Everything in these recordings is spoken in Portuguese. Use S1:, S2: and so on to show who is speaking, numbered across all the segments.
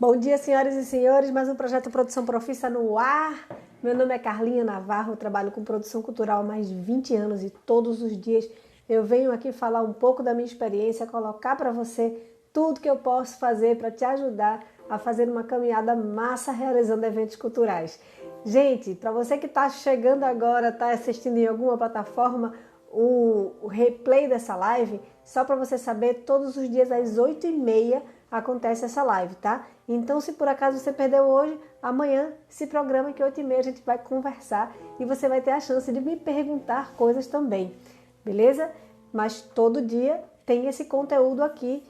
S1: Bom dia, senhoras e senhores, mais um projeto Produção Profissa no ar. Meu nome é Carlinha Navarro, eu trabalho com produção cultural há mais de 20 anos e todos os dias eu venho aqui falar um pouco da minha experiência, colocar para você tudo que eu posso fazer para te ajudar a fazer uma caminhada massa realizando eventos culturais. Gente, para você que está chegando agora, está assistindo em alguma plataforma, o replay dessa live, só para você saber, todos os dias às 8h30 acontece essa live, tá? Então, se por acaso você perdeu hoje, amanhã se programa que 8h30 a gente vai conversar e você vai ter a chance de me perguntar coisas também, beleza? Mas todo dia tem esse conteúdo aqui.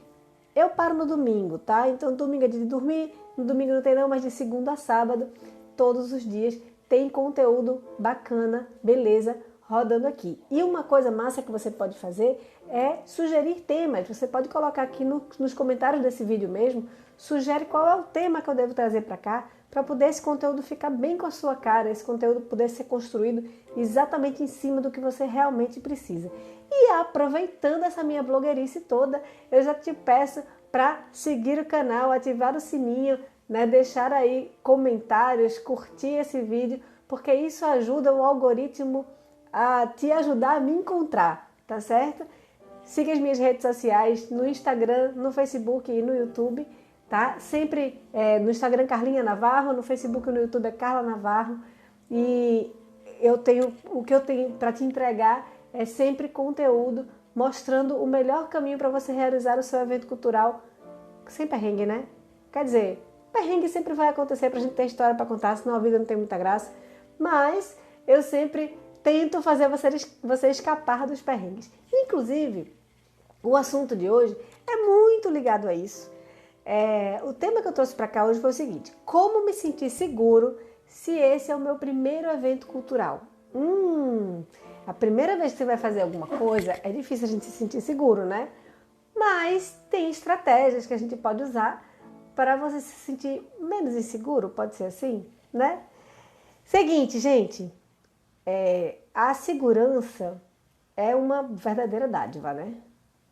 S1: Eu paro no domingo, tá? Então, domingo é dia de dormir, no domingo não tem não, mas de segunda a sábado, todos os dias tem conteúdo bacana, beleza? Rodando aqui. E uma coisa massa que você pode fazer é sugerir temas. Você pode colocar aqui nos comentários desse vídeo mesmo, sugere qual é o tema que eu devo trazer para cá, para poder esse conteúdo ficar bem com a sua cara, esse conteúdo poder ser construído exatamente em cima do que você realmente precisa. E aproveitando essa minha blogueirice toda, eu já te peço para seguir o canal, ativar o sininho, né, deixar aí comentários, curtir esse vídeo, porque isso ajuda o algoritmo a te ajudar a me encontrar, tá certo? Siga as minhas redes sociais no Instagram, no Facebook e no YouTube, tá? Sempre no Instagram Carlinha Navarro, no Facebook e no YouTube é Carla Navarro. E o que eu tenho para te entregar é sempre conteúdo mostrando o melhor caminho para você realizar o seu evento cultural sem perrengue, né? Quer dizer, perrengue sempre vai acontecer pra gente ter história para contar, senão a vida não tem muita graça. Mas eu sempre tento fazer você escapar dos perrengues. Inclusive, o assunto de hoje é muito ligado a isso. O tema que eu trouxe para cá hoje foi o seguinte: como me sentir seguro se esse é o meu primeiro evento cultural? A primeira vez que você vai fazer alguma coisa, é difícil a gente se sentir seguro, né? Mas tem estratégias que a gente pode usar para você se sentir menos inseguro, pode ser assim, né? Seguinte, gente. A segurança é uma verdadeira dádiva, né?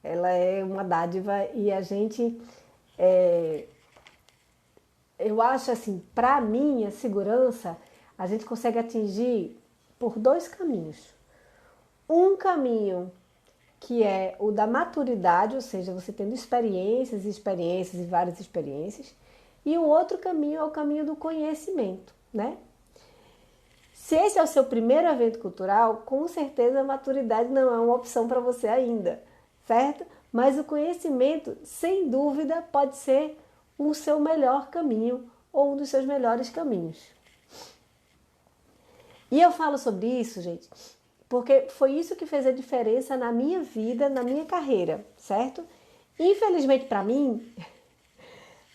S1: Ela é uma dádiva e a gente, eu acho assim, para mim a segurança a gente consegue atingir por dois caminhos. Um caminho que é o da maturidade, ou seja, você tendo experiências e várias experiências, e o outro caminho é o caminho do conhecimento, né? Se esse é o seu primeiro evento cultural, com certeza a maturidade não é uma opção para você ainda, certo? Mas o conhecimento, sem dúvida, pode ser o seu melhor caminho ou um dos seus melhores caminhos. E eu falo sobre isso, gente, porque foi isso que fez a diferença na minha vida, na minha carreira, certo? Infelizmente para mim,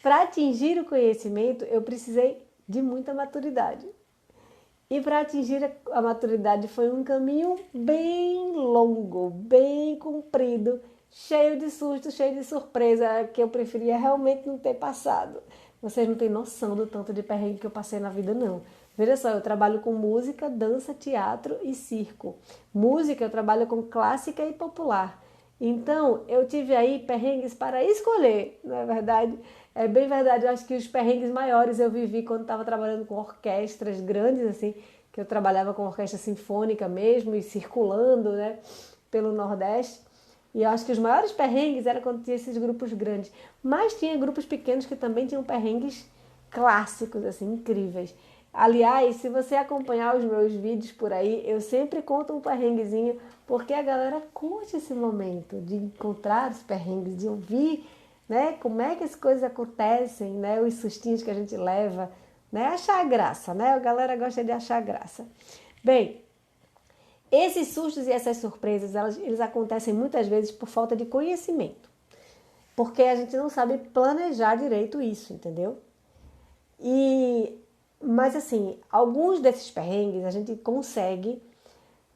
S1: para atingir o conhecimento, eu precisei de muita maturidade. E para atingir a maturidade foi um caminho bem longo, bem comprido, cheio de susto, cheio de surpresa, que eu preferia realmente não ter passado. Vocês não têm noção do tanto de perrengue que eu passei na vida, não. Veja só, eu trabalho com música, dança, teatro e circo. Música eu trabalho com clássica e popular. Então, eu tive aí perrengues para escolher, não é verdade? É bem verdade, eu acho que os perrengues maiores eu vivi quando estava trabalhando com orquestras grandes, assim, que eu trabalhava com orquestra sinfônica mesmo e circulando, né, pelo Nordeste. E eu acho que os maiores perrengues eram quando tinha esses grupos grandes. Mas tinha grupos pequenos que também tinham perrengues clássicos, assim, incríveis. Aliás, se você acompanhar os meus vídeos por aí, eu sempre conto um perrenguezinho, porque a galera curte esse momento de encontrar os perrengues, de ouvir, né, como é que as coisas acontecem, né, os sustinhos que a gente leva, né, achar graça, né, a galera gosta de achar graça. Bem, esses sustos e essas surpresas, eles acontecem muitas vezes por falta de conhecimento, porque a gente não sabe planejar direito isso, entendeu? Mas assim, alguns desses perrengues a gente consegue,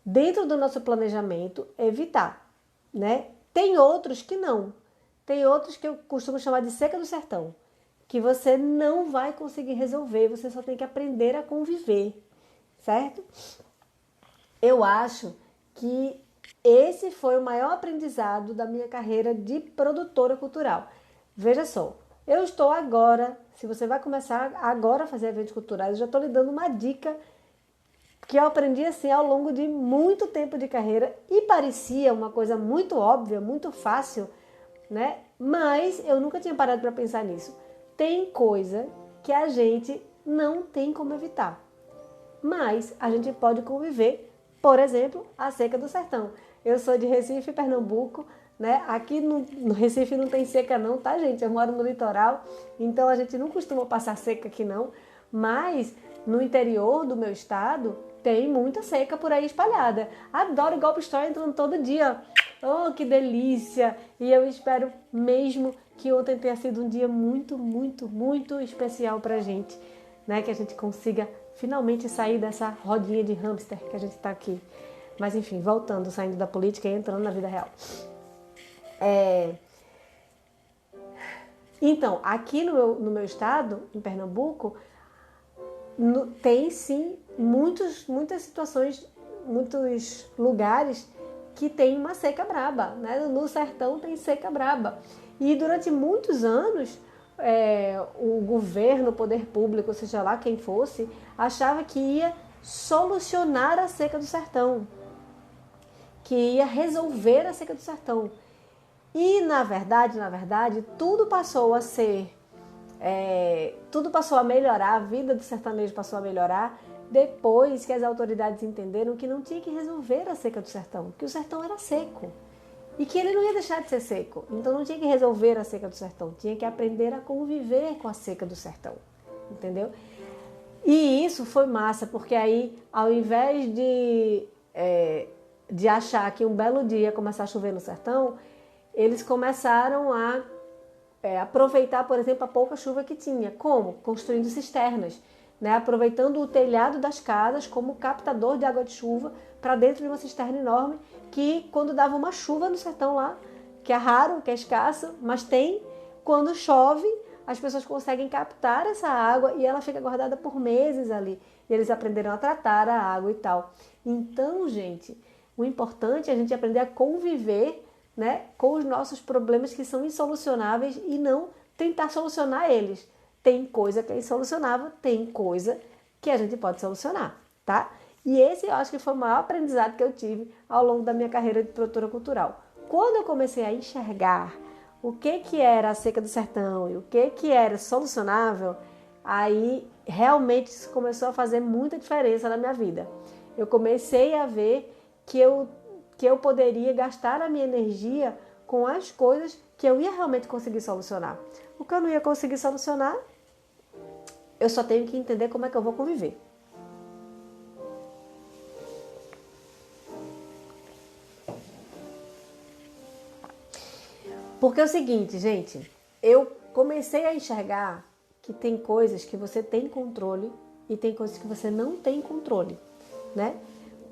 S1: dentro do nosso planejamento, evitar, né? Tem outros que não. Tem outros que eu costumo chamar de seca do sertão, que você não vai conseguir resolver, você só tem que aprender a conviver, certo? Eu acho que esse foi o maior aprendizado da minha carreira de produtora cultural. Veja só, Eu estou agora, se você vai começar agora a fazer eventos culturais, eu já estou lhe dando uma dica que eu aprendi assim ao longo de muito tempo de carreira e parecia uma coisa muito óbvia, muito fácil, né? Mas eu nunca tinha parado para pensar nisso. Tem coisa que a gente não tem como evitar, mas a gente pode conviver. Por exemplo, a seca do sertão. Eu sou de Recife, Pernambuco, né? Aqui no Recife não tem seca não, tá, gente? Eu moro no litoral, então a gente não costuma passar seca aqui não, mas no interior do meu estado tem muita seca por aí espalhada. Adoro Golpe Store entrando todo dia. Oh, que delícia! E eu espero mesmo que ontem tenha sido um dia muito, muito, muito especial pra gente, né? Que a gente consiga finalmente sair dessa rodinha de hamster que a gente está aqui. Mas enfim, voltando, saindo da política e entrando na vida real. Então, aqui no meu estado, em Pernambuco, tem sim muitas situações, muitos lugares que tem uma seca braba, né? No sertão tem seca braba. E durante muitos anos, o governo, o poder público, seja lá quem fosse, achava que ia solucionar a seca do sertão, que ia resolver a seca do sertão. E na verdade, tudo passou a ser, tudo passou a melhorar, a vida do sertanejo passou a melhorar depois que as autoridades entenderam que não tinha que resolver a seca do sertão, que o sertão era seco e que ele não ia deixar de ser seco. Então não tinha que resolver a seca do sertão, tinha que aprender a conviver com a seca do sertão, entendeu? E isso foi massa, porque aí ao invés de achar que um belo dia ia começar a chover no sertão, eles começaram a aproveitar, por exemplo, a pouca chuva que tinha. Como? Construindo cisternas, né? Aproveitando o telhado das casas como captador de água de chuva para dentro de uma cisterna enorme que quando dava uma chuva no sertão lá, que é raro, que é escasso, mas tem, quando chove, as pessoas conseguem captar essa água e ela fica guardada por meses ali. E eles aprenderam a tratar a água e tal. Então, gente, o importante é a gente aprender a conviver, né, com os nossos problemas que são insolucionáveis e não tentar solucionar eles. Tem coisa que é insolucionável, tem coisa que a gente pode solucionar, tá? E esse eu acho que foi o maior aprendizado que eu tive ao longo da minha carreira de produtora cultural. Quando eu comecei a enxergar o que era a seca do sertão e o que era solucionável, aí realmente isso começou a fazer muita diferença na minha vida. Eu comecei a ver que eu poderia gastar a minha energia com as coisas que eu ia realmente conseguir solucionar. O que eu não ia conseguir solucionar, eu só tenho que entender como é que eu vou conviver. Porque é o seguinte, gente, eu comecei a enxergar que tem coisas que você tem controle e tem coisas que você não tem controle, né?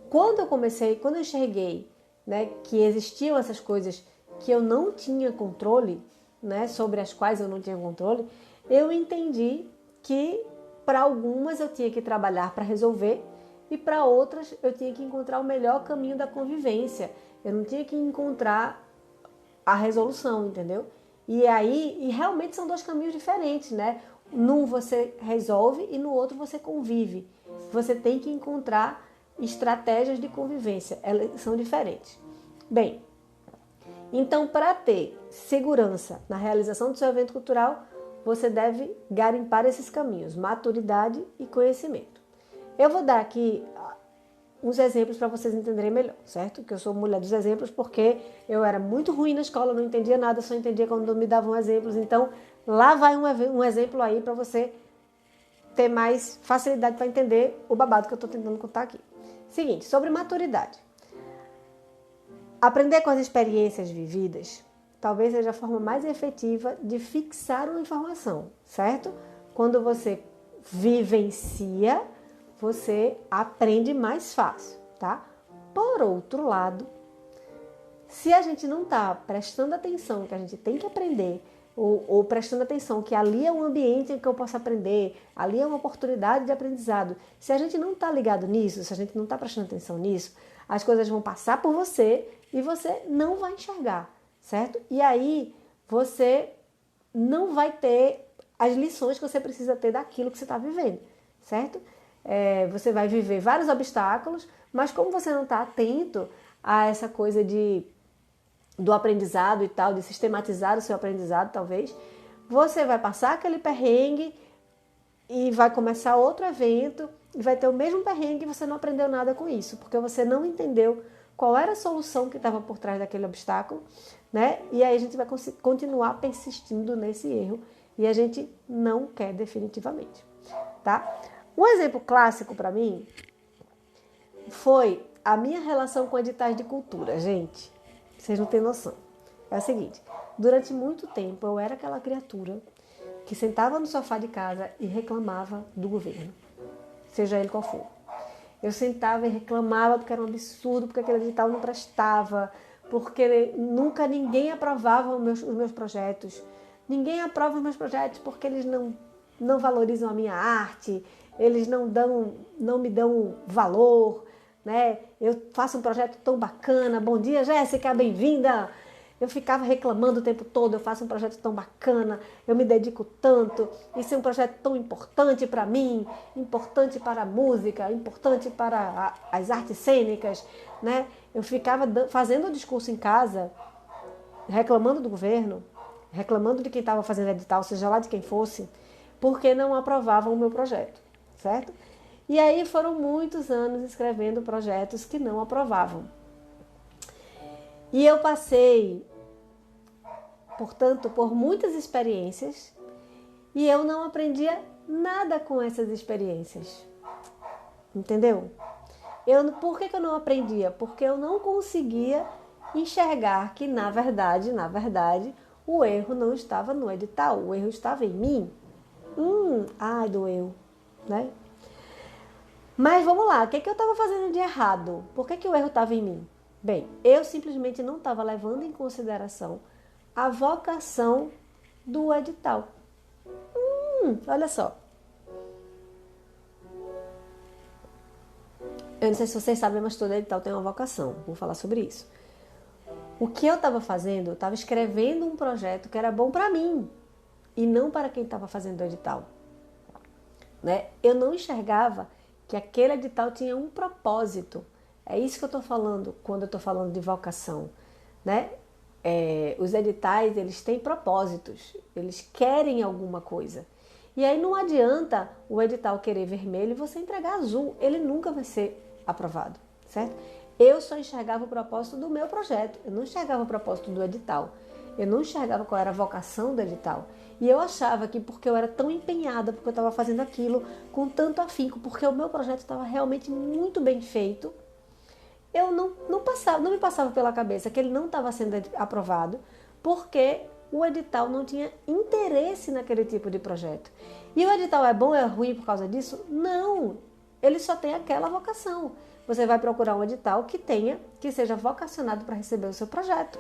S1: Quando eu enxerguei, né, que existiam essas coisas que eu não tinha controle, né, sobre as quais eu não tinha controle, eu entendi que para algumas eu tinha que trabalhar para resolver e para outras eu tinha que encontrar o melhor caminho da convivência. Eu não tinha que encontrar a resolução, entendeu? E realmente são dois caminhos diferentes, né? Num você resolve e no outro você convive. Você tem que encontrar estratégias de convivência, elas são diferentes. Bem, então para ter segurança na realização do seu evento cultural, você deve garimpar esses caminhos, maturidade e conhecimento. Eu vou dar aqui uns exemplos para vocês entenderem melhor, certo? Que eu sou mulher dos exemplos porque eu era muito ruim na escola, não entendia nada, só entendia quando me davam exemplos. Então, lá vai um exemplo aí para você ter mais facilidade para entender o babado que eu estou tentando contar aqui. Seguinte, sobre maturidade. Aprender com as experiências vividas talvez seja a forma mais efetiva de fixar uma informação, certo? Quando você vivencia, você aprende mais fácil, tá? Por outro lado, se a gente não está prestando atenção que a gente tem que aprender, ou prestando atenção que ali é um ambiente em que eu posso aprender, ali é uma oportunidade de aprendizado, se a gente não está ligado nisso, se a gente não está prestando atenção nisso, as coisas vão passar por você e você não vai enxergar, certo? E aí você não vai ter as lições que você precisa ter daquilo que você está vivendo, certo? Você vai viver vários obstáculos, mas como você não está atento a essa coisa do aprendizado e tal, de sistematizar o seu aprendizado, talvez, você vai passar aquele perrengue e vai começar outro evento e vai ter o mesmo perrengue e você não aprendeu nada com isso, porque você não entendeu qual era a solução que estava por trás daquele obstáculo, né? E aí a gente vai continuar persistindo nesse erro e a gente não quer definitivamente, tá? Um exemplo clássico para mim foi a minha relação com editais de cultura, gente. Vocês não têm noção. É o seguinte, durante muito tempo eu era aquela criatura que sentava no sofá de casa e reclamava do governo, seja ele qual for. Eu sentava e reclamava porque era um absurdo, porque aquele edital não prestava, porque nunca ninguém aprovava os meus projetos. Ninguém aprova os meus projetos porque eles não valorizam a minha arte, eles não me dão valor, né? Eu faço um projeto tão bacana. Bom dia, Jéssica, bem-vinda! Eu ficava reclamando o tempo todo, eu faço um projeto tão bacana, eu me dedico tanto, isso é um projeto tão importante para mim, importante para a música, importante para as artes cênicas, né? Eu ficava fazendo o discurso em casa, reclamando do governo, reclamando de quem estava fazendo edital, seja lá de quem fosse, porque não aprovavam o meu projeto, certo? E aí foram muitos anos escrevendo projetos que não aprovavam. E eu passei, portanto, por muitas experiências e eu não aprendia nada com essas experiências. Entendeu? Por que eu não aprendia? Porque eu não conseguia enxergar que, na verdade, o erro não estava no edital, o erro estava em mim. Ai, doeu, né? Mas vamos lá, o que eu estava fazendo de errado? Por que o erro estava em mim? Bem, eu simplesmente não estava levando em consideração a vocação do edital. Olha só. Eu não sei se vocês sabem, mas todo edital tem uma vocação. Vou falar sobre isso. O que eu estava fazendo? Eu estava escrevendo um projeto que era bom para mim e não para quem estava fazendo o edital. Né? Eu não enxergava que aquele edital tinha um propósito. É isso que eu estou falando quando eu estou falando de vocação, né? Os editais, eles têm propósitos, eles querem alguma coisa. E aí não adianta o edital querer vermelho e você entregar azul, ele nunca vai ser aprovado, certo? Eu só enxergava o propósito do meu projeto, eu não enxergava o propósito do edital, eu não enxergava qual era a vocação do edital. E eu achava que porque eu era tão empenhada, porque eu estava fazendo aquilo com tanto afinco, porque o meu projeto estava realmente muito bem feito, eu não me passava pela cabeça que ele não estava sendo aprovado, porque o edital não tinha interesse naquele tipo de projeto. E o edital é bom ou é ruim por causa disso? Não, ele só tem aquela vocação. Você vai procurar um edital que seja vocacionado para receber o seu projeto.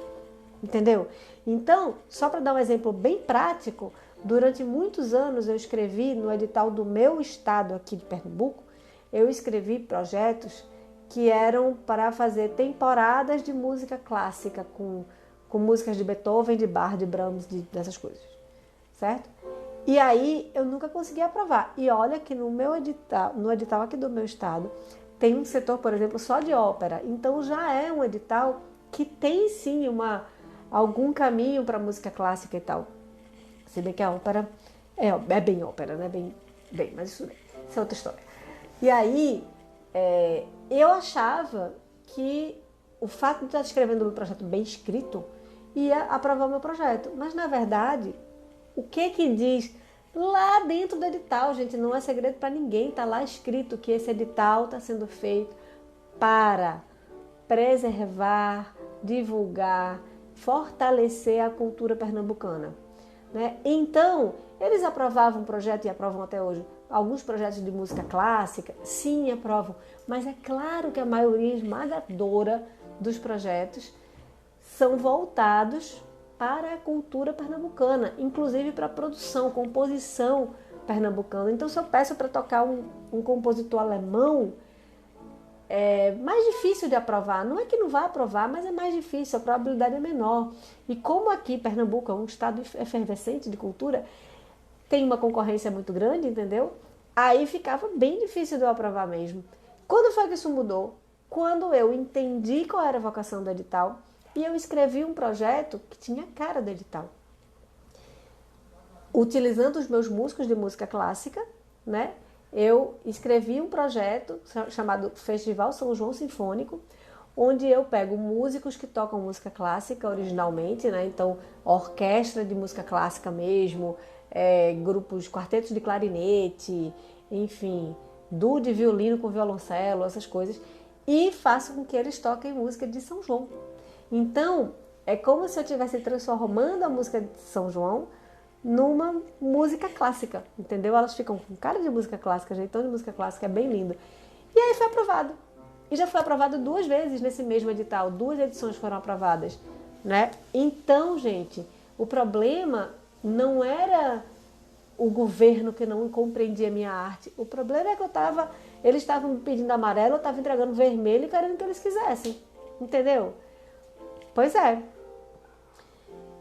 S1: Entendeu? Então, só para dar um exemplo bem prático, durante muitos anos eu escrevi no edital do meu estado aqui de Pernambuco, eu escrevi projetos que eram para fazer temporadas de música clássica com músicas de Beethoven, de Bach, de Brahms, dessas coisas, certo? E aí eu nunca consegui aprovar. E olha que no edital aqui do meu estado, tem um setor, por exemplo, só de ópera. Então já é um edital que tem sim algum caminho para música clássica e tal. Se bem que a ópera é bem ópera, né? Bem, mas isso é outra história. E aí eu achava que o fato de estar escrevendo um projeto bem escrito ia aprovar o meu projeto. Mas, na verdade, o que diz lá dentro do edital, gente, não é segredo para ninguém, está lá escrito que esse edital está sendo feito para preservar, divulgar, fortalecer a cultura pernambucana. Né? Então, eles aprovavam um projeto e aprovam até hoje. Alguns projetos de música clássica, sim, aprovam. Mas é claro que a maioria esmagadora dos projetos são voltados para a cultura pernambucana, inclusive para a produção, composição pernambucana. Então, se eu peço para tocar um compositor alemão, é mais difícil de aprovar. Não é que não vai aprovar, mas é mais difícil, a probabilidade é menor. E como aqui Pernambuco é um estado efervescente de cultura, tem uma concorrência muito grande, entendeu? Aí ficava bem difícil de eu aprovar mesmo. Quando foi que isso mudou? Quando eu entendi qual era a vocação do edital e eu escrevi um projeto que tinha a cara do edital. Utilizando os meus músicos de música clássica, né? Eu escrevi um projeto chamado Festival São João Sinfônico, onde eu pego músicos que tocam música clássica originalmente, né? Então, orquestra de música clássica mesmo, grupos, quartetos de clarinete, enfim, duo de violino com violoncelo, essas coisas, e faço com que eles toquem música de São João. Então, é como se eu estivesse transformando a música de São João numa música clássica, entendeu? Elas ficam com cara de música clássica, jeitão de música clássica, é bem lindo. E aí foi aprovado. E já foi aprovado 2 vezes nesse mesmo edital, 2 edições foram aprovadas, né? Então, gente, o problema não era o governo que não compreendia a minha arte. O problema é que eles estavam me pedindo amarelo, eu estava entregando vermelho e querendo que eles quisessem, entendeu? Pois é.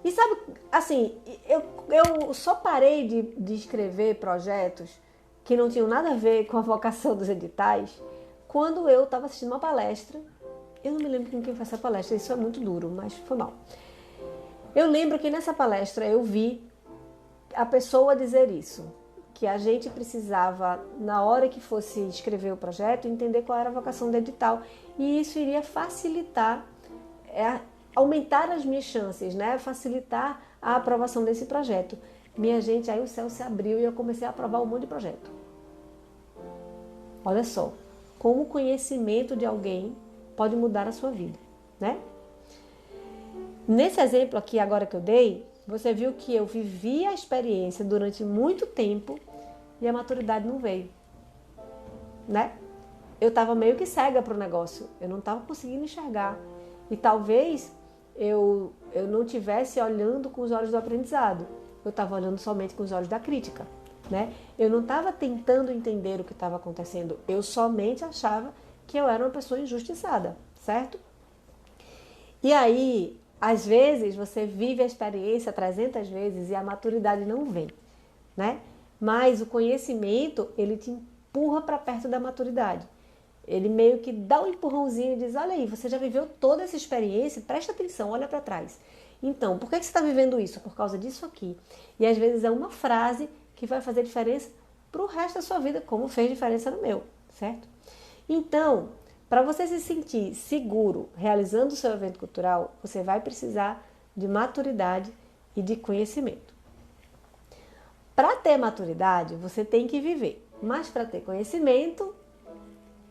S1: E sabe, assim, eu só parei de escrever projetos que não tinham nada a ver com a vocação dos editais quando eu estava assistindo uma palestra. Eu não me lembro com quem foi essa palestra, isso é muito duro, mas foi mal. Eu lembro que nessa palestra eu vi a pessoa dizer isso, que a gente precisava, na hora que fosse escrever o projeto, entender qual era a vocação do edital. E isso iria facilitar, aumentar as minhas chances, né? Facilitar a aprovação desse projeto. Minha gente, aí o céu se abriu e eu comecei a aprovar um monte de projeto. Olha só, como o conhecimento de alguém pode mudar a sua vida, né? Nesse exemplo aqui, agora que eu dei, você viu que eu vivi a experiência durante muito tempo e a maturidade não veio, né? Eu estava meio que cega para o negócio, eu não estava conseguindo enxergar. E talvez eu não estivesse olhando com os olhos do aprendizado, eu estava olhando somente com os olhos da crítica, né? Eu não estava tentando entender o que estava acontecendo, eu somente achava que eu era uma pessoa injustiçada, certo? E aí, às vezes, você vive a experiência 300 vezes e a maturidade não vem, né? Mas o conhecimento, ele te empurra para perto da maturidade. Ele meio que dá um empurrãozinho e diz, olha aí, você já viveu toda essa experiência, presta atenção, olha para trás. Então, por que você está vivendo isso? Por causa disso aqui. E às vezes é uma frase que vai fazer diferença para o resto da sua vida, como fez diferença no meu, certo? Então, para você se sentir seguro realizando o seu evento cultural, você vai precisar de maturidade e de conhecimento. Para ter maturidade, você tem que viver. Mas para ter conhecimento,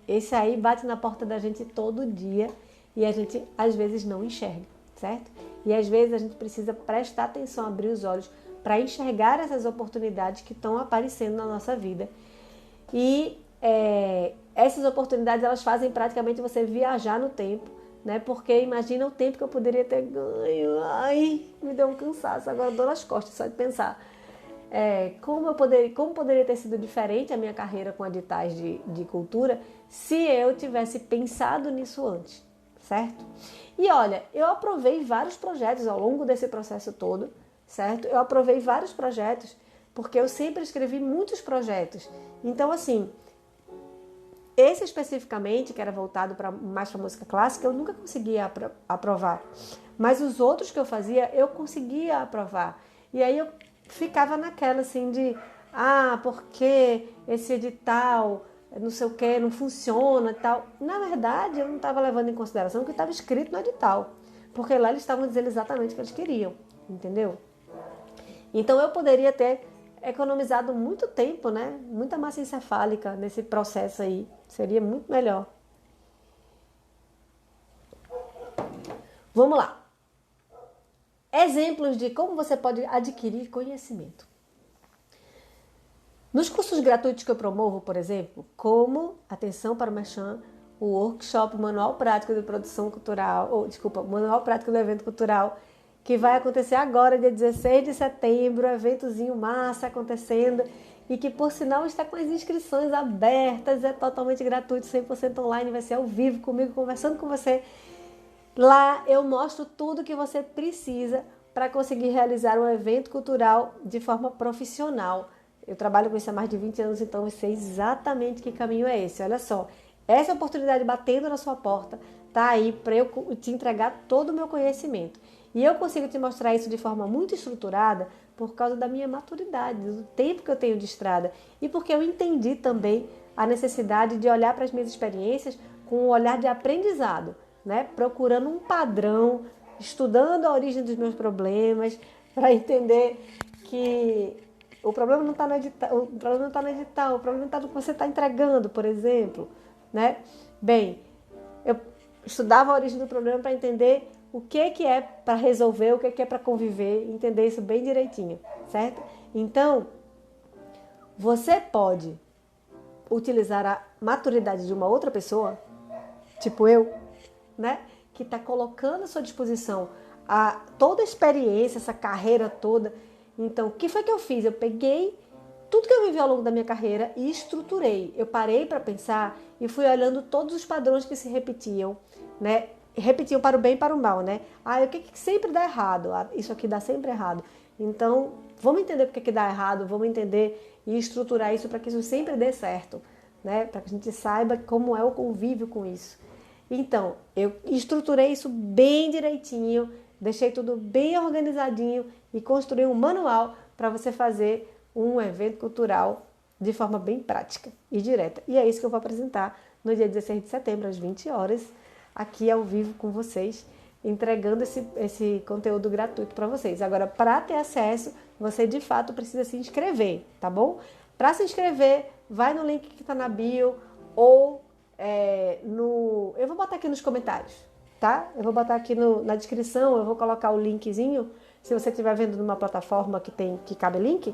S1: esse aí bate na porta da gente todo dia e a gente às vezes não enxerga, certo? E às vezes a gente precisa prestar atenção, abrir os olhos para enxergar essas oportunidades que estão aparecendo na nossa vida. E essas oportunidades, elas fazem praticamente você viajar no tempo, né? Porque imagina o tempo que eu poderia ter ganho. Ai, me deu um cansaço, agora dor nas costas só de pensar. Como poderia ter sido diferente a minha carreira com editais de cultura se eu tivesse pensado nisso antes, certo? E olha, eu aprovei vários projetos ao longo desse processo todo, certo? Eu aprovei vários projetos porque eu sempre escrevi muitos projetos. Então, assim, esse especificamente, que era voltado mais para música clássica, eu nunca conseguia aprovar. Mas os outros que eu fazia, eu conseguia aprovar. E aí eu ficava naquela assim de, porque esse edital, não sei o que, não funciona e tal. Na verdade, eu não estava levando em consideração o que estava escrito no edital. Porque lá eles estavam dizendo exatamente o que eles queriam, entendeu? Então eu poderia ter economizado muito tempo, né? Muita massa encefálica nesse processo aí. Seria muito melhor. Vamos lá. Exemplos de como você pode adquirir conhecimento. Nos cursos gratuitos que eu promovo, por exemplo, como, atenção para o merchan, o workshop Manual Prático de Produção Cultural, Manual Prático do Evento Cultural, que vai acontecer agora, dia 16 de setembro, eventozinho massa acontecendo. e que, por sinal, está com as inscrições abertas, é totalmente gratuito, 100% online, vai ser ao vivo comigo, conversando com você. Lá eu mostro tudo que você precisa para conseguir realizar um evento cultural de forma profissional. Eu trabalho com isso há mais de 20 anos, então eu sei exatamente que caminho é esse. Olha só, essa oportunidade batendo na sua porta tá aí para eu te entregar todo o meu conhecimento. E eu consigo te mostrar isso de forma muito estruturada por causa da minha maturidade, do tempo que eu tenho de estrada e porque eu entendi também a necessidade de olhar para as minhas experiências com um olhar de aprendizado, né? Procurando um padrão, estudando a origem dos meus problemas para entender que o problema não está no edital, o problema não está no edital, o problema está no que você está entregando, por exemplo, né? Bem, eu estudava a origem do problema para entender o que é para resolver, o que é para conviver, entender isso bem direitinho, certo? Então, você pode utilizar a maturidade de uma outra pessoa, tipo eu, né? Que está colocando à sua disposição toda a experiência, essa carreira toda. Então, o que foi que eu fiz? Eu peguei tudo que eu vivi ao longo da minha carreira e estruturei. Eu parei para pensar e fui olhando todos os padrões que se repetiam, né? Repetiam para o bem e para o mal, né? O que sempre dá errado? Isso aqui dá sempre errado. Então, vamos entender por que dá errado, vamos entender e estruturar isso para que isso sempre dê certo, né? Para que a gente saiba como é o convívio com isso. Então, eu estruturei isso bem direitinho, deixei tudo bem organizadinho e construí um manual para você fazer um evento cultural de forma bem prática e direta. E é isso que eu vou apresentar no dia 16 de setembro, às 20 horas, aqui ao vivo com vocês, entregando esse conteúdo gratuito para vocês. Agora, para ter acesso, você de fato precisa se inscrever, tá bom? Para se inscrever, vai no link que está na bio ou eu vou botar aqui nos comentários, tá? Eu vou botar aqui na descrição, eu vou colocar o linkzinho. Se você estiver vendo numa plataforma que cabe link,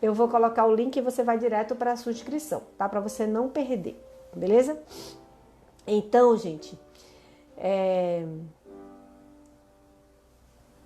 S1: eu vou colocar o link e você vai direto para a sua inscrição, tá? Para você não perder, beleza? Então, gente,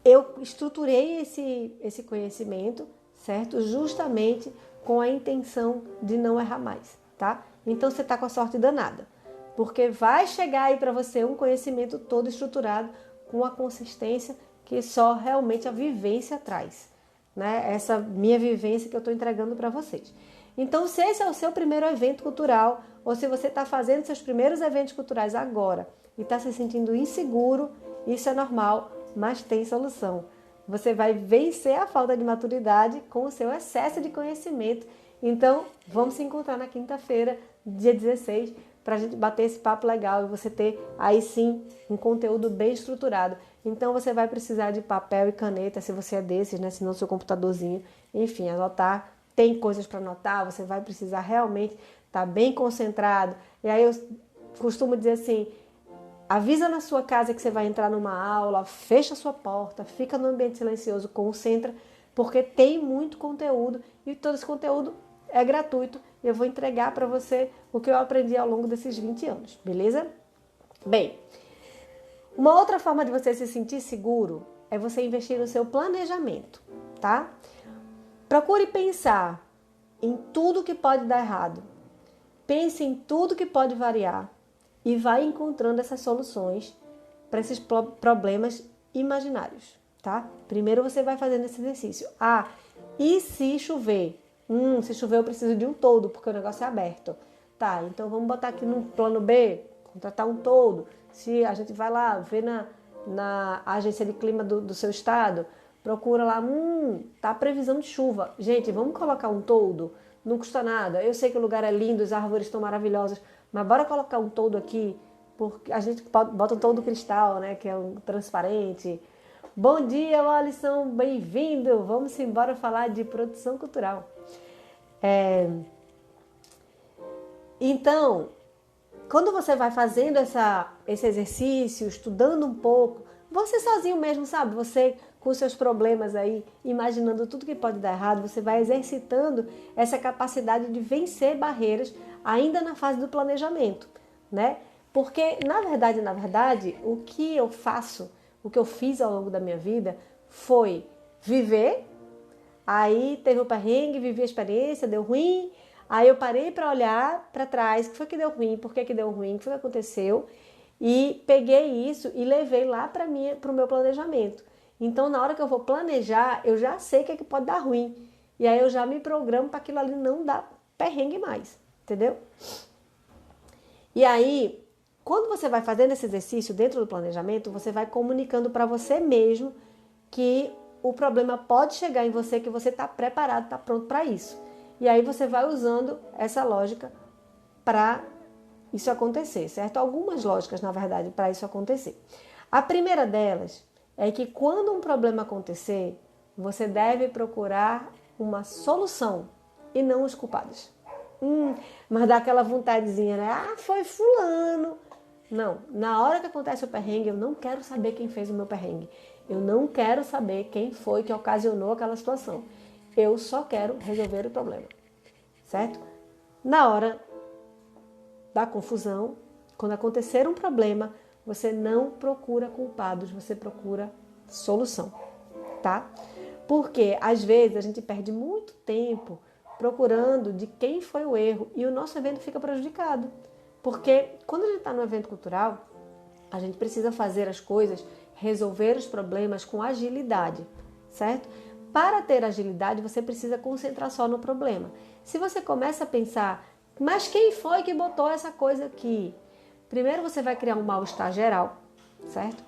S1: eu estruturei esse conhecimento, certo? Justamente com a intenção de não errar mais, tá? Então você está com a sorte danada, porque vai chegar aí para você um conhecimento todo estruturado com a consistência que só realmente a vivência traz, né? Essa minha vivência que eu estou entregando para vocês. Então, se esse é o seu primeiro evento cultural, ou se você está fazendo seus primeiros eventos culturais agora e está se sentindo inseguro, isso é normal, mas tem solução. Você vai vencer a falta de maturidade com o seu excesso de conhecimento. Então, vamos se encontrar na quinta-feira, dia 16, para a gente bater esse papo legal e você ter aí sim um conteúdo bem estruturado. Então, você vai precisar de papel e caneta, se você é desses, né? Se não, seu computadorzinho, enfim, anotar. Tem coisas para anotar, você vai precisar realmente estar bem concentrado. E aí eu costumo dizer assim, avisa na sua casa que você vai entrar numa aula, fecha a sua porta, fica no ambiente silencioso, concentra, porque tem muito conteúdo e todo esse conteúdo é gratuito e eu vou entregar para você o que eu aprendi ao longo desses 20 anos, beleza? Bem, uma outra forma de você se sentir seguro é você investir no seu planejamento, tá? Procure pensar em tudo que pode dar errado. Pense em tudo que pode variar e vai encontrando essas soluções para esses problemas imaginários, tá? Primeiro você vai fazendo esse exercício. E se chover? Se chover eu preciso de um toldo, porque o negócio é aberto. Tá, então vamos botar aqui no plano B, contratar um toldo. Se a gente vai lá, ver na agência de clima do seu estado, procura lá, tá a previsão de chuva. Gente, vamos colocar um toldo? Não custa nada. Eu sei que o lugar é lindo, as árvores estão maravilhosas, mas bora colocar um toldo aqui, porque a gente bota um toldo cristal, né, que é um transparente. Bom dia, Alisson, bem-vindo. Vamos embora falar de produção cultural. Então, quando você vai fazendo esse exercício, estudando um pouco, você sozinho mesmo, sabe? Você com seus problemas aí, imaginando tudo que pode dar errado, você vai exercitando essa capacidade de vencer barreiras ainda na fase do planejamento, né? Porque, na verdade, o que eu faço, o que eu fiz ao longo da minha vida foi viver, Aí teve o perrengue, vivi a experiência, deu ruim. Aí eu parei para olhar para trás, o que foi que deu ruim, por que deu ruim, o que foi que aconteceu. E peguei isso e levei lá para o meu planejamento. Então, na hora que eu vou planejar, eu já sei o que pode dar ruim. E aí eu já me programo para aquilo ali não dar perrengue mais, entendeu? E aí, quando você vai fazendo esse exercício dentro do planejamento, você vai comunicando para você mesmo que o problema pode chegar em você, que você está preparado, está pronto para isso. E aí você vai usando essa lógica para isso acontecer, certo? Algumas lógicas, na verdade, para isso acontecer. A primeira delas é que quando um problema acontecer, você deve procurar uma solução e não os culpados. Mas dá aquela vontadezinha, né? Ah, foi fulano. Não, na hora que acontece o perrengue, eu não quero saber quem fez o meu perrengue. Eu não quero saber quem foi que ocasionou aquela situação. Eu só quero resolver o problema, certo? Na hora da confusão, quando acontecer um problema, você não procura culpados, você procura solução, tá? Porque às vezes a gente perde muito tempo procurando de quem foi o erro e o nosso evento fica prejudicado. Porque quando a gente está no evento cultural, a gente precisa fazer as coisas, resolver os problemas com agilidade, certo? Para ter agilidade, você precisa concentrar só no problema. Se você começa a pensar, mas quem foi que botou essa coisa aqui? Primeiro você vai criar um mal-estar geral, certo?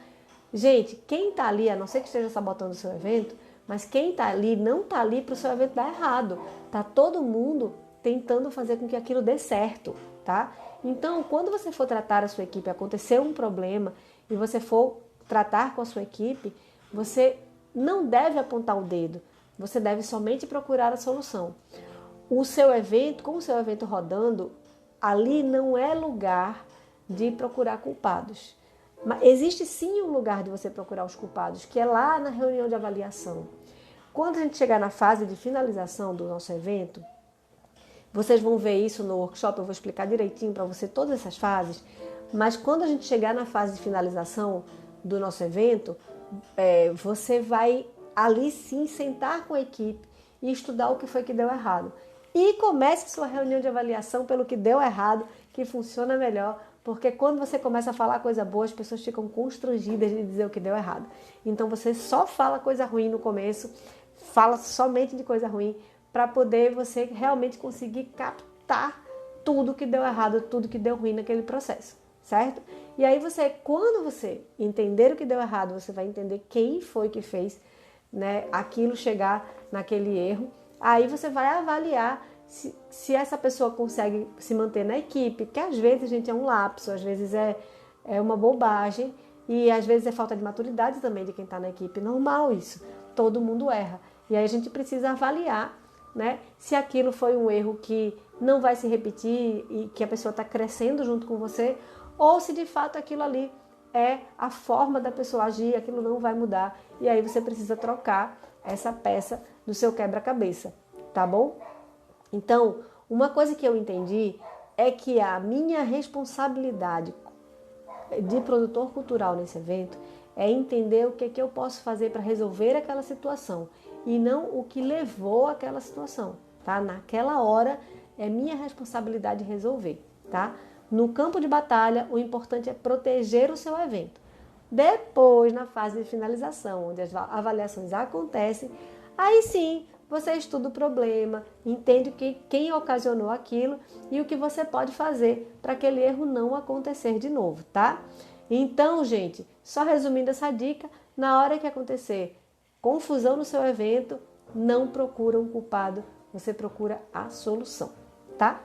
S1: Gente, quem está ali, a não ser que esteja sabotando o seu evento, mas quem está ali não está ali para o seu evento dar errado. Tá todo mundo tentando fazer com que aquilo dê certo, tá? Então, quando você for tratar a sua equipe, acontecer um problema e você for tratar com a sua equipe, você não deve apontar o dedo, você deve somente procurar a solução. O seu evento, com o seu evento rodando, ali não é lugar de procurar culpados. Mas existe sim um lugar de você procurar os culpados, que é lá na reunião de avaliação. Quando a gente chegar na fase de finalização do nosso evento, vocês vão ver isso no workshop, eu vou explicar direitinho para você todas essas fases, mas quando a gente chegar na fase de finalização do nosso evento, você vai ali sim sentar com a equipe e estudar o que foi que deu errado. E comece sua reunião de avaliação pelo que deu errado, que funciona melhor, porque quando você começa a falar coisa boa, as pessoas ficam constrangidas de dizer o que deu errado. Então você só fala coisa ruim no começo, fala somente de coisa ruim, para poder você realmente conseguir captar tudo que deu errado, tudo que deu ruim naquele processo, certo? E aí quando você entender o que deu errado, você vai entender quem foi que fez, né, aquilo chegar naquele erro. Aí você vai avaliar se essa pessoa consegue se manter na equipe, que às vezes, gente, é um lapso, às vezes é uma bobagem e às vezes é falta de maturidade também de quem está na equipe. Normal isso, todo mundo erra. E aí a gente precisa avaliar, né, se aquilo foi um erro que não vai se repetir e que a pessoa está crescendo junto com você, ou se de fato aquilo ali é a forma da pessoa agir, aquilo não vai mudar. E aí você precisa trocar essa peça do seu quebra-cabeça, tá bom? Então, uma coisa que eu entendi é que a minha responsabilidade de produtor cultural nesse evento é entender o que é que eu posso fazer para resolver aquela situação e não o que levou àquela situação, tá? Naquela hora é minha responsabilidade resolver, tá? No campo de batalha, o importante é proteger o seu evento. Depois, na fase de finalização, onde as avaliações acontecem, aí sim você estuda o problema, entende quem ocasionou aquilo e o que você pode fazer para aquele erro não acontecer de novo, tá? Então, gente, só resumindo essa dica, na hora que acontecer confusão no seu evento, não procura um culpado, você procura a solução, tá?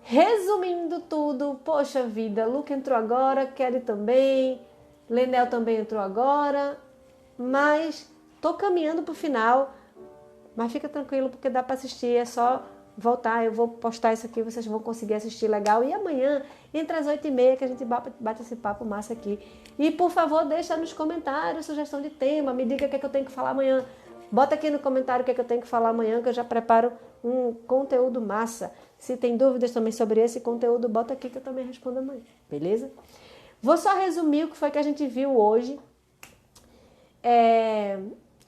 S1: Resumindo tudo, poxa vida, Luca entrou agora, Kelly também, Lenel também entrou agora, mas tô caminhando pro final, mas fica tranquilo porque dá para assistir, é só voltar, eu vou postar isso aqui, vocês vão conseguir assistir legal, e amanhã, entre as 8h30, que a gente bate esse papo massa aqui. E por favor, deixa nos comentários sugestão de tema, me diga o que é que eu tenho que falar amanhã, bota aqui no comentário o que é que eu tenho que falar amanhã, que eu já preparo um conteúdo massa. Se tem dúvidas também sobre esse conteúdo, bota aqui que eu também respondo amanhã, beleza? Vou só resumir o que foi que a gente viu hoje.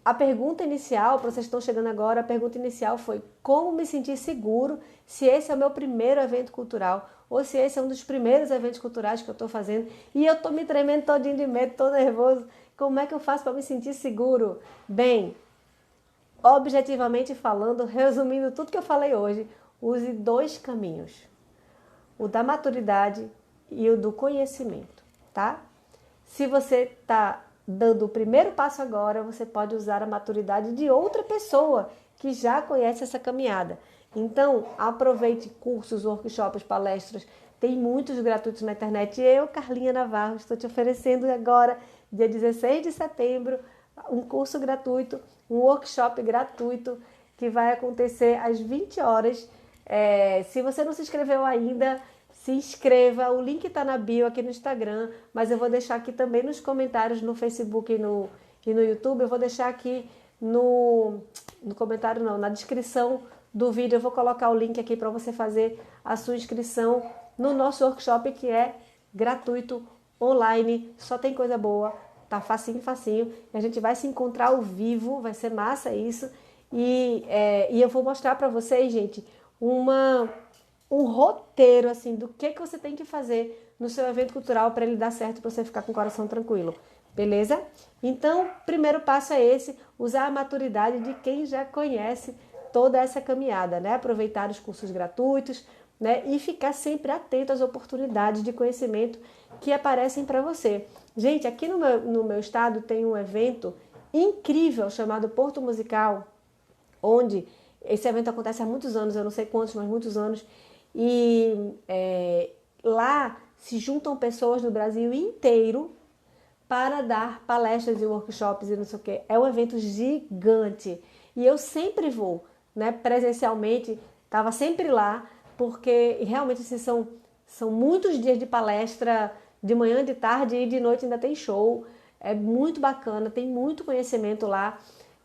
S1: a pergunta inicial, para vocês que estão chegando agora, a pergunta inicial foi como me sentir seguro se esse é o meu primeiro evento cultural ou se esse é um dos primeiros eventos culturais que eu estou fazendo e eu estou me tremendo todinho de medo, tô nervoso. Como é que eu faço para me sentir seguro? Bem, objetivamente falando, resumindo tudo que eu falei hoje, use 2 caminhos. O da maturidade e o do conhecimento, tá? Se você está dando o primeiro passo agora, você pode usar a maturidade de outra pessoa que já conhece essa caminhada. Então, aproveite cursos, workshops, palestras. Tem muitos gratuitos na internet. Eu, Carlinha Navarro, estou te oferecendo agora, dia 16 de setembro, um curso gratuito, um workshop gratuito que vai acontecer às 20 horas. Se você não se inscreveu ainda, se inscreva, o link está na bio aqui no Instagram, mas eu vou deixar aqui também nos comentários no Facebook e no YouTube, eu vou deixar aqui no comentário não, na descrição do vídeo, eu vou colocar o link aqui para você fazer a sua inscrição no nosso workshop que é gratuito, online, só tem coisa boa, tá facinho, facinho, e a gente vai se encontrar ao vivo, vai ser massa isso, e eu vou mostrar para vocês, gente, um roteiro assim do que você tem que fazer no seu evento cultural para ele dar certo, para você ficar com o coração tranquilo, beleza? Então, primeiro passo é esse, usar a maturidade de quem já conhece toda essa caminhada, né? Aproveitar os cursos gratuitos, né? E ficar sempre atento às oportunidades de conhecimento que aparecem para você. Gente, aqui no meu estado tem um evento incrível chamado Porto Musical, onde esse evento acontece há muitos anos, eu não sei quantos, mas muitos anos, e lá se juntam pessoas do Brasil inteiro para dar palestras e workshops e não sei o que. É um evento gigante e eu sempre vou, né, presencialmente, estava sempre lá, porque realmente assim, são muitos dias de palestra, de manhã, de tarde e de noite ainda tem show. É muito bacana, tem muito conhecimento lá.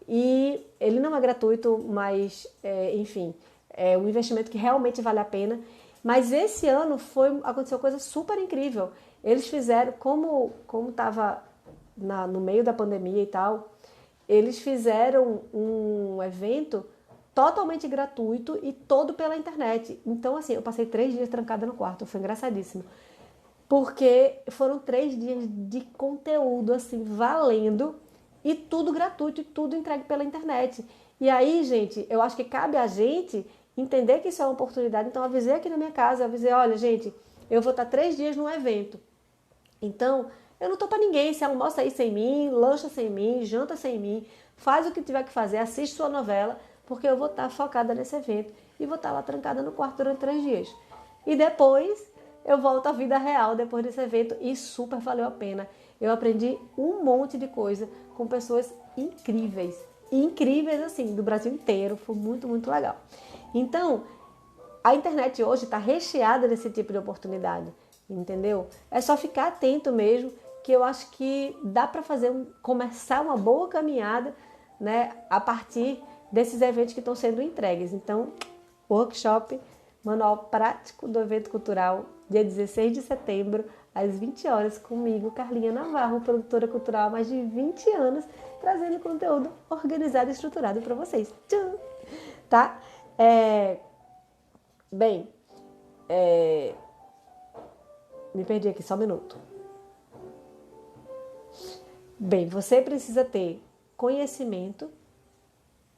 S1: E ele não é gratuito, mas, enfim, é um investimento que realmente vale a pena. Mas esse ano aconteceu uma coisa super incrível. Eles fizeram, como estava no meio da pandemia e tal, eles fizeram um evento totalmente gratuito e todo pela internet. Então, assim, eu passei 3 dias trancada no quarto, foi engraçadíssimo. Porque foram 3 dias de conteúdo, assim, valendo, e tudo gratuito, e tudo entregue pela internet. E aí, gente, eu acho que cabe a gente entender que isso é uma oportunidade. Então, eu avisei aqui na minha casa, eu avisei, olha, gente, eu vou estar 3 dias num evento. Então, eu não tô para ninguém, você almoça aí sem mim, lancha sem mim, janta sem mim, faz o que tiver que fazer, assiste sua novela, porque eu vou estar focada nesse evento e vou estar lá trancada no quarto durante 3 dias. E depois eu volto à vida real depois desse evento e super valeu a pena. Eu aprendi um monte de coisa com pessoas incríveis. Incríveis, assim, do Brasil inteiro. Foi muito, muito legal. Então, a internet hoje está recheada desse tipo de oportunidade, entendeu? É só ficar atento mesmo, que eu acho que dá para começar uma boa caminhada, né, a partir desses eventos que estão sendo entregues. Então, workshop, manual prático do evento cultural, dia 16 de setembro, às 20 horas, comigo, Carlinha Navarro, produtora cultural há mais de 20 anos, trazendo conteúdo organizado e estruturado para vocês. Tchau! Tá? Me perdi aqui, só um minuto. Bem, você precisa ter conhecimento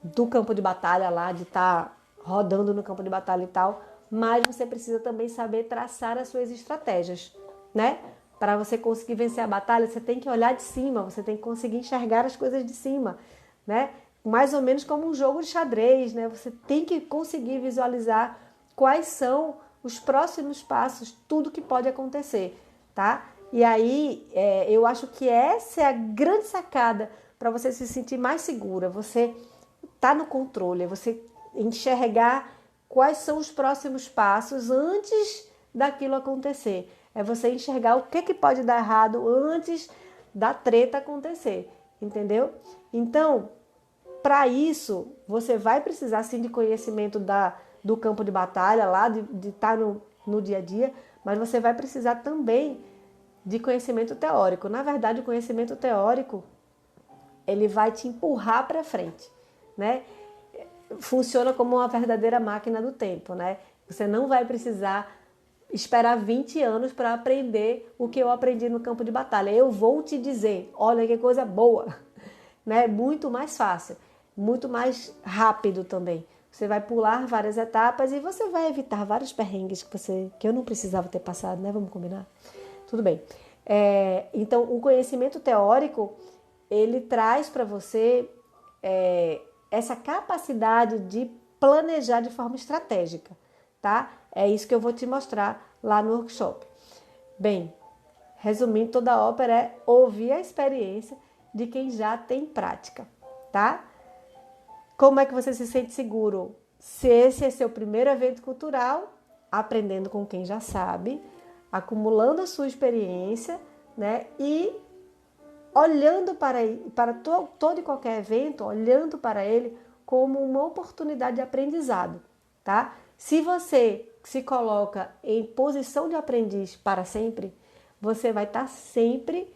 S1: do campo de batalha lá, de estar rodando no campo de batalha e tal, mas você precisa também saber traçar as suas estratégias, né? Para você conseguir vencer a batalha, você tem que olhar de cima, você tem que conseguir enxergar as coisas de cima, né? Mais ou menos como um jogo de xadrez, né? Você tem que conseguir visualizar quais são os próximos passos, tudo que pode acontecer, tá? E aí, eu acho que essa é a grande sacada para você se sentir mais segura, você tá no controle, você enxergar quais são os próximos passos antes daquilo acontecer. É você enxergar o que pode dar errado antes da treta acontecer, entendeu? Então, para isso, você vai precisar sim de conhecimento do campo de batalha lá, de estar no dia a dia, mas você vai precisar também de conhecimento teórico. Na verdade, o conhecimento teórico ele vai te empurrar para frente, né? Funciona como uma verdadeira máquina do tempo, né? Você não vai precisar esperar 20 anos para aprender o que eu aprendi no campo de batalha. Eu vou te dizer, olha que coisa boa, né? Muito mais fácil, muito mais rápido também. Você vai pular várias etapas e você vai evitar vários perrengues que eu não precisava ter passado, né? Vamos combinar? Tudo bem. Então, o conhecimento teórico, ele traz para você essa capacidade de planejar de forma estratégica, tá? É isso que eu vou te mostrar lá no workshop. Bem, resumindo, toda a ópera é ouvir a experiência de quem já tem prática, tá? Como é que você se sente seguro? Se esse é seu primeiro evento cultural, aprendendo com quem já sabe, acumulando a sua experiência, né? E olhando para todo e qualquer evento, olhando para ele como uma oportunidade de aprendizado, tá? Se você se coloca em posição de aprendiz para sempre, você vai estar sempre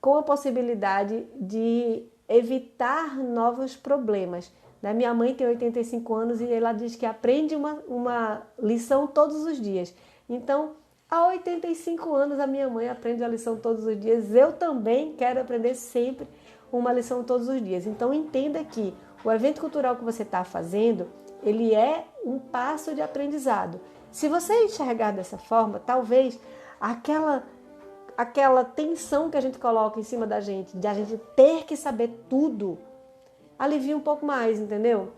S1: com a possibilidade de evitar novos problemas. Né? Minha mãe tem 85 anos e ela diz que aprende uma lição todos os dias. Então, há 85 anos a minha mãe aprende a lição todos os dias. Eu também quero aprender sempre uma lição todos os dias. Então, entenda que o evento cultural que você está fazendo, ele é um passo de aprendizado. Se você enxergar dessa forma, talvez aquela tensão que a gente coloca em cima da gente, de a gente ter que saber tudo, alivia um pouco mais, entendeu?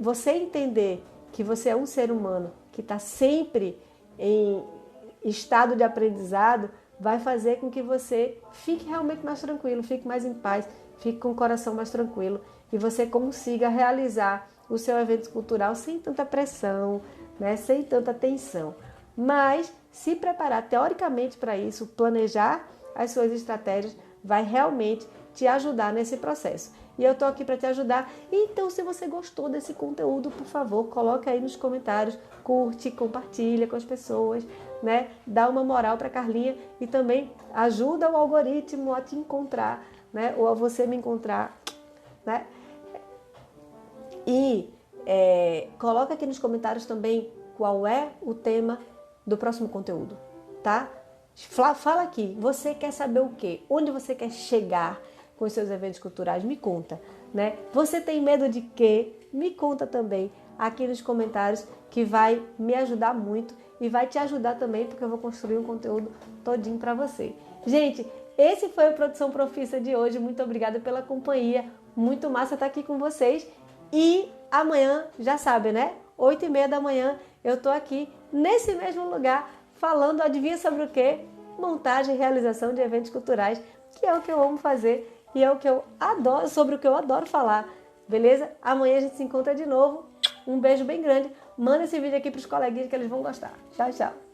S1: Você entender que você é um ser humano que está sempre em estado de aprendizado, vai fazer com que você fique realmente mais tranquilo, fique mais em paz, fique com o coração mais tranquilo e você consiga realizar o seu evento cultural sem tanta pressão, né? Sem tanta tensão. Mas se preparar teoricamente para isso, planejar as suas estratégias, vai realmente te ajudar nesse processo. E eu estou aqui para te ajudar. Então, se você gostou desse conteúdo, por favor, coloque aí nos comentários, curte, compartilha com as pessoas, né? Dá uma moral para Carlinha e também ajuda o algoritmo a te encontrar, né? Ou a você me encontrar, né? E coloca aqui nos comentários também qual é o tema do próximo conteúdo, tá? Fala aqui, você quer saber o quê? Onde você quer chegar com os seus eventos culturais? Me conta, né? Você tem medo de quê? Me conta também aqui nos comentários, que vai me ajudar muito e vai te ajudar também, porque eu vou construir um conteúdo todinho para você. Gente, esse foi o Produção Profissa de hoje. Muito obrigada pela companhia. Muito massa estar aqui com vocês. E amanhã, já sabe, né? 8h30 da manhã, eu tô aqui nesse mesmo lugar falando, adivinha sobre o quê? Montagem e realização de eventos culturais, que é o que eu amo fazer e é o que eu adoro, sobre o que eu adoro falar, beleza? Amanhã a gente se encontra de novo. Um beijo bem grande. Manda esse vídeo aqui para os coleguinhas que eles vão gostar. Tchau, tchau.